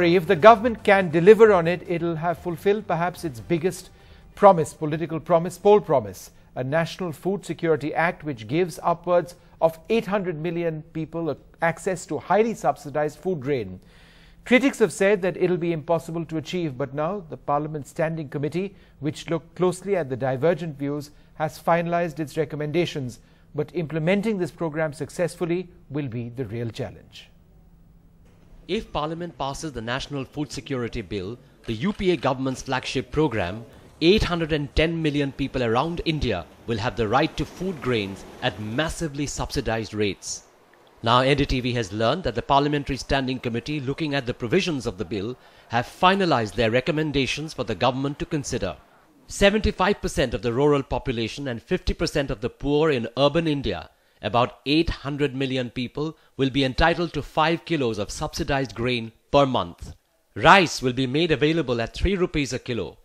If the government can deliver on it, it'll have fulfilled perhaps its biggest promise, political promise, poll promise, a National Food Security Act which gives upwards of 800 million people access to highly subsidized food grain. Critics have said that it'll be impossible to achieve, but now the Parliament Standing Committee, which looked closely at the divergent views, has finalized its recommendations. But implementing this program successfully will be the real challenge. If Parliament passes the National Food Security Bill, the UPA government's flagship program, 810 million people around India will have the right to food grains at massively subsidized rates. Now NDTV has learned that the Parliamentary Standing Committee looking at the provisions of the bill have finalized their recommendations for the government to consider. 75% of the rural population and 50% of the poor in urban India, about 800 million people, will be entitled to 5 kilos of subsidized grain per month. Rice will be made available at 3 rupees a kilo.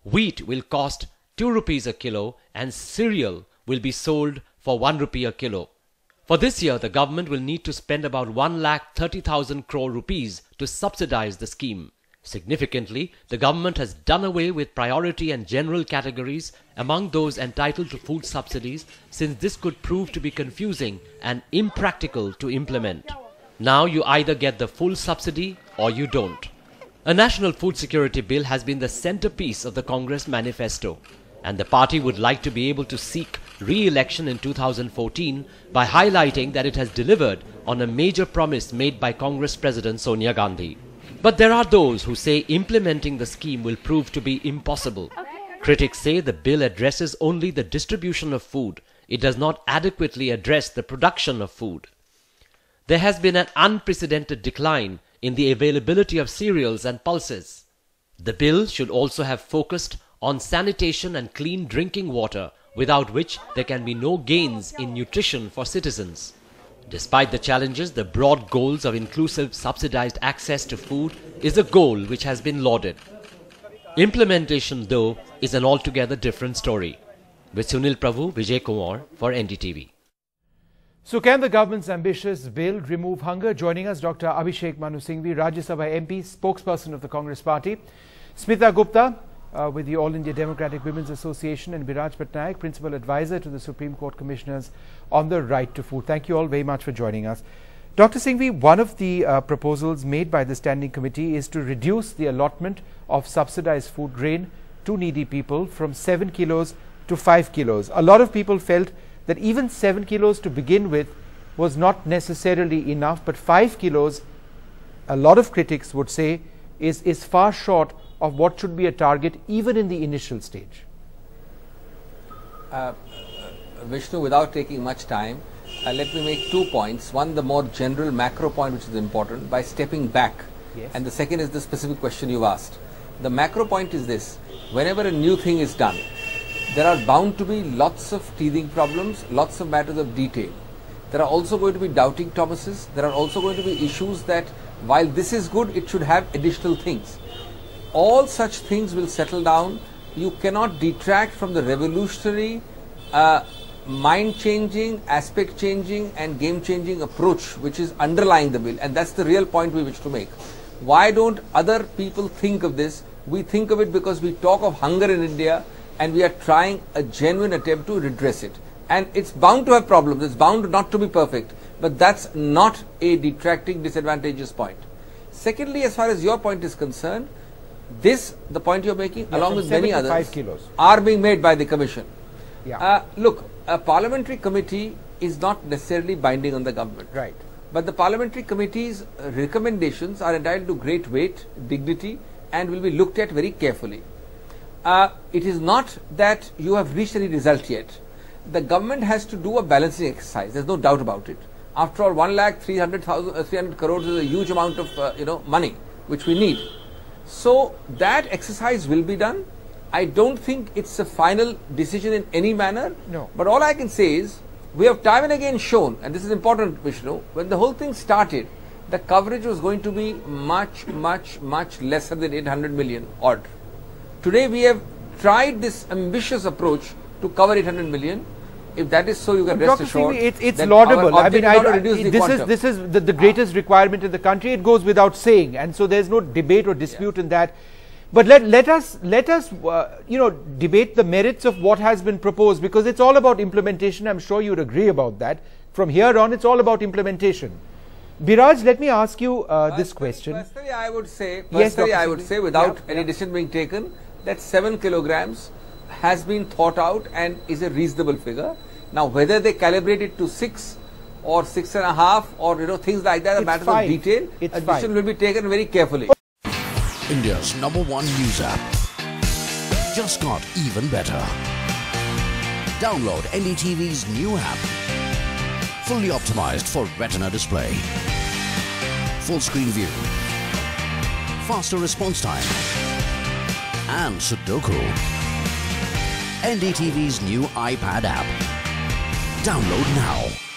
Wheat will cost 2 rupees a kilo and cereal will be sold for 1 rupee a kilo. For this year, the government will need to spend about 1,30,000 crore rupees to subsidize the scheme. Significantly, the government has done away with priority and general categories among those entitled to food subsidies, since this could prove to be confusing and impractical to implement. Now you either get the full subsidy or you don't. A National Food Security Bill has been the centerpiece of the Congress manifesto, and the party would like to be able to seek re-election in 2014 by highlighting that it has delivered on a major promise made by Congress President Sonia Gandhi. But there are those who say implementing the scheme will prove to be impossible. Critics say the bill addresses only the distribution of food. It does not adequately address the production of food. There has been an unprecedented decline in the availability of cereals and pulses. The bill should also have focused on sanitation and clean drinking water, without which there can be no gains in nutrition for citizens. Despite the challenges, the broad goals of inclusive subsidized access to food is a goal which has been lauded. Implementation, though, is an altogether different story. With Sunil Prabhu, Vijay Kumar for NDTV. So can the government's ambitious bill remove hunger? Joining us, Dr. Abhishek Manu Singhvi, Rajya Sabha MP, spokesperson of the Congress Party, Smita Gupta with the All India Democratic Women's Association, and Biraj Patnaik, Principal Advisor to the Supreme Court Commissioners on the Right to Food. Thank you all very much for joining us. Dr. Singhvi, one of the proposals made by the Standing Committee is to reduce the allotment of subsidized food grain to needy people from 7 kilos to 5 kilos. A lot of people felt that even 7 kilos to begin with was not necessarily enough, but 5 kilos, a lot of critics would say, is far short of what should be a target even in the initial stage. Vishnu, without taking much time, let me make 2 points. One, the more general macro point, which is important, by stepping back. Yes. And the second is the specific question you asked. The macro point is this: whenever a new thing is done, there are bound to be lots of teething problems, lots of matters of detail. There are also going to be doubting Thomases. There are also going to be issues that while this is good, it should have additional things. All such things will settle down. You cannot detract from the revolutionary, mind-changing, aspect-changing and game-changing approach which is underlying the bill, and that's the real point we wish to make. Why don't other people think of this? We think of it because we talk of hunger in India and we are trying a genuine attempt to redress it. And it's bound to have problems, it's bound not to be perfect, but that's not a detracting, disadvantageous point. Secondly, as far as your point is concerned, the point you're making, along with many others, 5 kilos. are being made by the Commission. Yeah. Look, a parliamentary committee is not necessarily binding on the government. Right. But the parliamentary committee's recommendations are entitled to great weight, dignity, and will be looked at very carefully. It is not that you have reached any result yet. The government has to do a balancing exercise. There's no doubt about it. After all, 1,300 crores is a huge amount of money which we need. So that exercise will be done. I don't think it's a final decision in any manner. No. But all I can say is, we have time and again shown, and this is important, Vishnu, when the whole thing started, the coverage was going to be much, much, much lesser than 800 million odd. Today we have tried this ambitious approach to cover 800 million. If that is so, you can rest Dr. assured. Singhvi, it's that laudable. our I mean, objective is not to reduce the quantum. this is the greatest requirement in the country. It goes without saying, and so there's no debate or dispute in that. But let us debate the merits of what has been proposed, because it's all about implementation. I'm sure you'd agree about that. From here on, it's all about implementation. Biraj, let me ask you this question. Personally, I would say, Yes, without any decision being taken, that 7 kilograms has been thought out and is a reasonable figure. Now, whether they calibrate it to 6 or 6.5 or things like that, a matter of detail, a decision will be taken very carefully. India's #1 news app just got even better. Download NDTV's new app. Fully optimized for retina display. Full screen view. Faster response time. And Sudoku. NDTV's new iPad app. Download now.